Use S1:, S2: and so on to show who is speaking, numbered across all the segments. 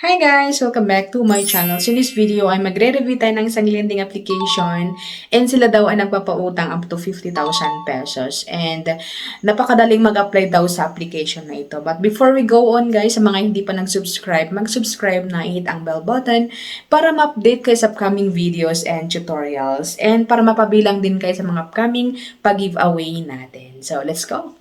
S1: Hi guys! Welcome back to my channel. So in this video ay magre-review tayo ng isang lending application and sila daw ay nagpapautang up to 50,000 pesos and napakadaling mag-apply daw sa application na ito. But before we go on guys, sa mga hindi pa nag-subscribe, mag-subscribe na, hit ang bell button para ma-update kayo sa upcoming videos and tutorials and para mapabilang din kayo sa mga upcoming pag-giveaway natin. So let's go!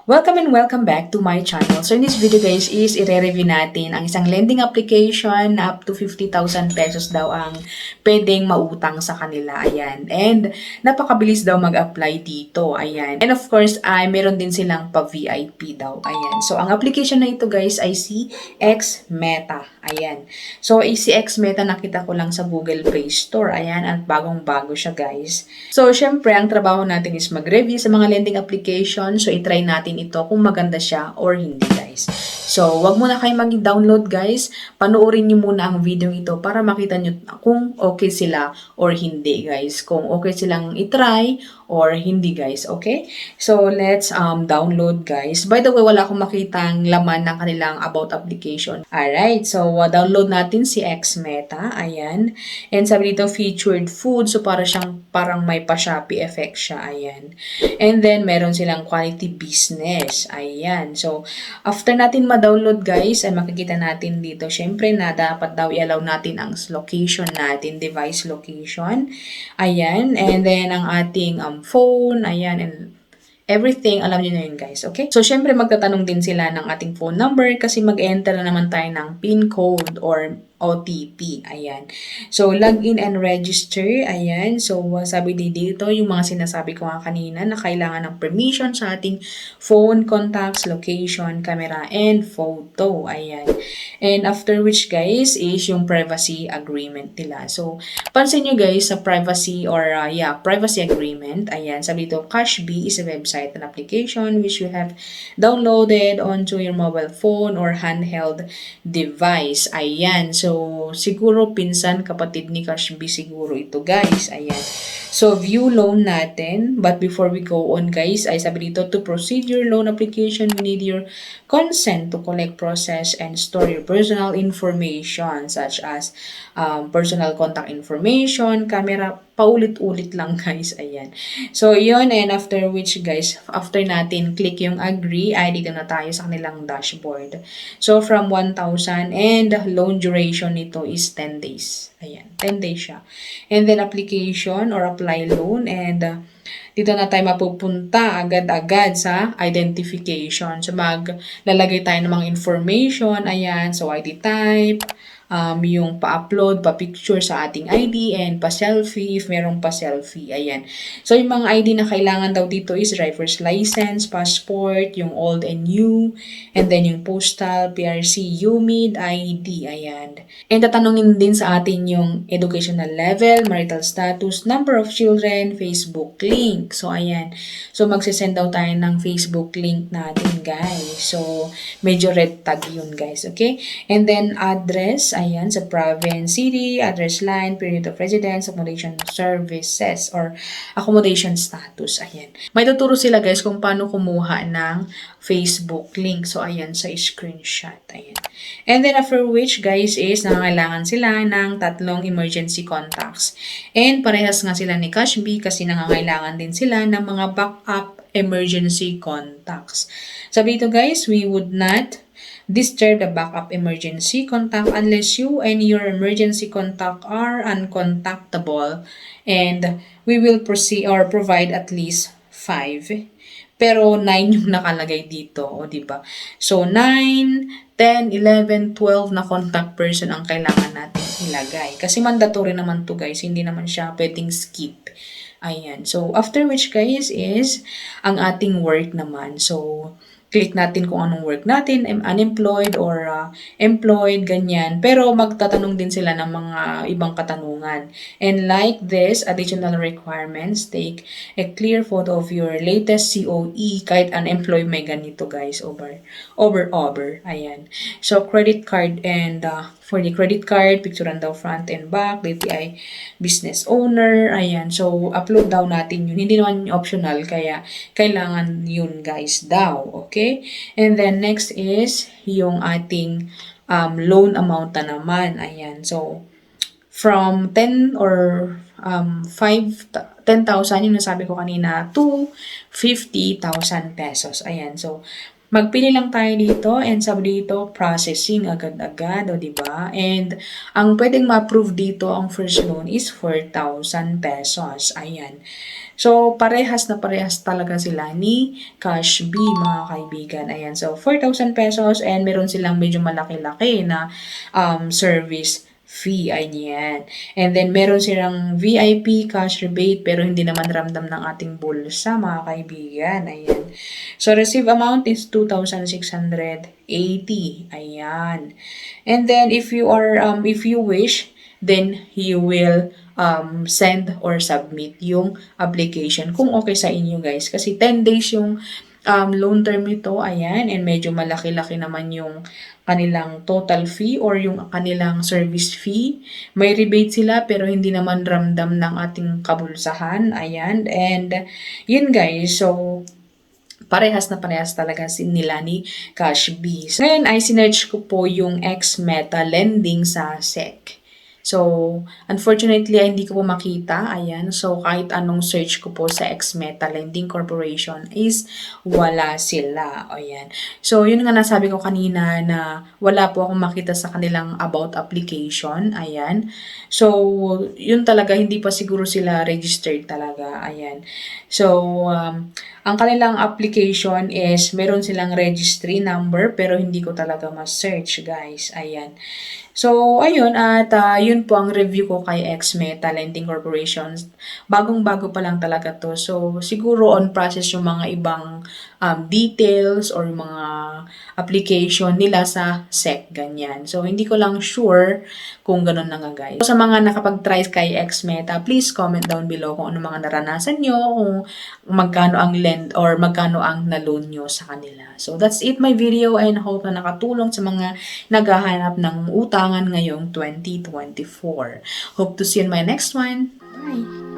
S1: Welcome and welcome back to my channel. So in this video guys is i-review natin ang isang lending application na up to 50,000 pesos daw ang pwedeng mautang sa kanila. Ayan. And napakabilis daw mag-apply dito. Ayan. And of course ay meron din silang pa-VIP daw. Ayan. So ang application na ito guys ay si X Meta. Ayan. So si X Meta nakita ko lang sa Google Play Store. Ayan. At bagong-bago siya guys. So syempre ang trabaho natin is mag-review sa mga lending application. So i-try natin ito kung maganda siya or hindi guys. So, wag muna kayo mag-download guys. Panoorin niyo muna ang video ito para makita niyo kung okay sila or hindi guys. Kung okay silang i-try or hindi guys. Okay? So, let's download guys. By the way, wala akong makitang laman ng kanilang about application. Alright. So, download natin si Xmeta. Ayan. And sabi dito, featured food. So, parang may pa-Shopee effect siya. Ayan. And then, meron silang quality business. Ayan. So, after natin ma-download guys, ay makikita natin dito, syempre na dapat daw i-allow natin ang location natin, device location. Ayan. And then, ang ating phone. Ayan. And everything, alam niyo na yun guys, okay? So, syempre magtatanong din sila ng ating phone number kasi mag-enter na naman tayo ng PIN code or OTP. Ayan. So, login and register. Ayan. So, sabi dito, yung mga sinasabi ko nga kanina na kailangan ng permission sa ating phone, contacts, location, camera, and photo. Ayan. And after which, guys, is yung privacy agreement nila. So, pansin nyo guys, sa privacy or, privacy agreement. Ayan. Sabi dito, Cashbee is a website and application which you have downloaded onto your mobile phone or handheld device. Ayan. So, siguro pinsan kapatid ni Cashbee siguro ito guys. Ayan. So, view loan natin. But before we go on guys, ay sabi dito, to proceed your loan application, we need your consent to collect, process, and store your personal information such as personal contact information, camera, paulit-ulit lang guys. Ayan. So, yun. And after which guys, after natin click yung agree, ay dito na tayo sa kanilang dashboard. So, from 1,000 and loan duration nito is 10 days. Ayan. 10 days siya. And then application or apply loan and dito na tayo mapupunta agad-agad sa identification. So, maglalagay tayo ng mga information. Ayan. So, ID type, yung pa-upload, pa-picture sa ating ID, and pa-selfie if merong pa-selfie. Ayan. So, yung mga ID na kailangan daw dito is driver's license, passport, yung old and new, and then yung postal, PRC, UMID, ID. Ayan. And tatanungin din sa atin yung educational level, marital status, number of children, Facebook link. So, ayan. So, magsisend daw tayo ng Facebook link natin, guys. So, medyo red tag yun, guys. Okay? And then, address, ayan, sa province, city, address line, period of residence, accommodation services, or accommodation status. Ayan. May tuturo sila, guys, kung paano kumuha ng Facebook link. So, ayan, sa screenshot. Ayan. And then, after which, guys, is nangangailangan sila ng 3 emergency contacts. And parehas nga sila ni Cashbee kasi nangangailangan din sila ng mga backup emergency contacts. Sabi dito, guys, we would not disturb the backup emergency contact unless you and your emergency contact are uncontactable, and we will proceed or provide at least 5. Pero 9 yung nakalagay dito, o diba? So 9, 10, 11, 12 na contact person ang kailangan natin ilagay. Kasi mandatory naman to guys, hindi naman siya pwedeng skip. Ayan. So after which guys is ang ating work naman. So click natin kung anong work natin, unemployed or employed, ganyan. Pero magtatanong din sila ng mga ibang katanungan. And like this, additional requirements, take a clear photo of your latest COE, kahit unemployed may ganito guys, over. Ayan. So credit card and For the credit card, picturean daw front and back, BPI business owner, ayan. So, upload daw natin yun. Hindi naman optional, kaya kailangan yun guys daw, okay? And then, next is yung ating loan amount na naman, ayan. So, from 10 or 10,000, yung nasabi ko kanina, to 50,000 pesos. Ayan, so, magpili lang tayo dito and sabi dito, processing agad-agad, o diba? And ang pwedeng ma-approve dito, ang first loan is 4,000 pesos. Ayan. So, parehas na parehas talaga sila ni Cash B, mga kaibigan. Ayan. So, 4,000 pesos and meron silang medyo malaki-laki na service fee. Ayan. And then, meron silang VIP cash rebate pero hindi naman ramdam ng ating bulsa, mga kaibigan. Ayan. So, receive amount is 2,680. Ayan. And then, if you wish, then you will send or submit yung application kung okay sa inyo guys. Kasi 10 days yung loan term nito, ayan, and medyo malaki-laki naman yung kanilang total fee or yung kanilang service fee. May rebate sila pero hindi naman ramdam ng ating kabulsahan, ayan, and yun guys, so parehas na parehas talaga nila ni Cash B. So, ngayon ay sinerch ko po yung X-Meta lending sa SEC. So, unfortunately, ay hindi ko po makita. Ayan. So, kahit anong search ko po sa X-Meta Lending Corporation is wala sila. Ayan. So, yun nga nasabi ko kanina na wala po akong makita sa kanilang about application. Ayan. So, yun talaga, hindi pa siguro sila registered talaga. Ayan. So, ang kanilang application is meron silang registry number pero hindi ko talaga ma-search, guys. Ayan. So, ayun, at yun po ang review ko kay X-Meta Lending Corporation. Bagong-bago pa lang talaga to. So, siguro on process yung mga ibang details or mga application nila sa SEC, ganyan. So, hindi ko lang sure kung ganun na nga, guys. So, sa mga nakapag-try kay X-Meta, please comment down below kung ano mga naranasan nyo, kung magkano ang lend or magkano ang na-loan nyo sa kanila. So, that's it my video and hope na nakatulong sa mga naghahanap ng utangan ngayong 2024. Hope to see you in my next one. Bye!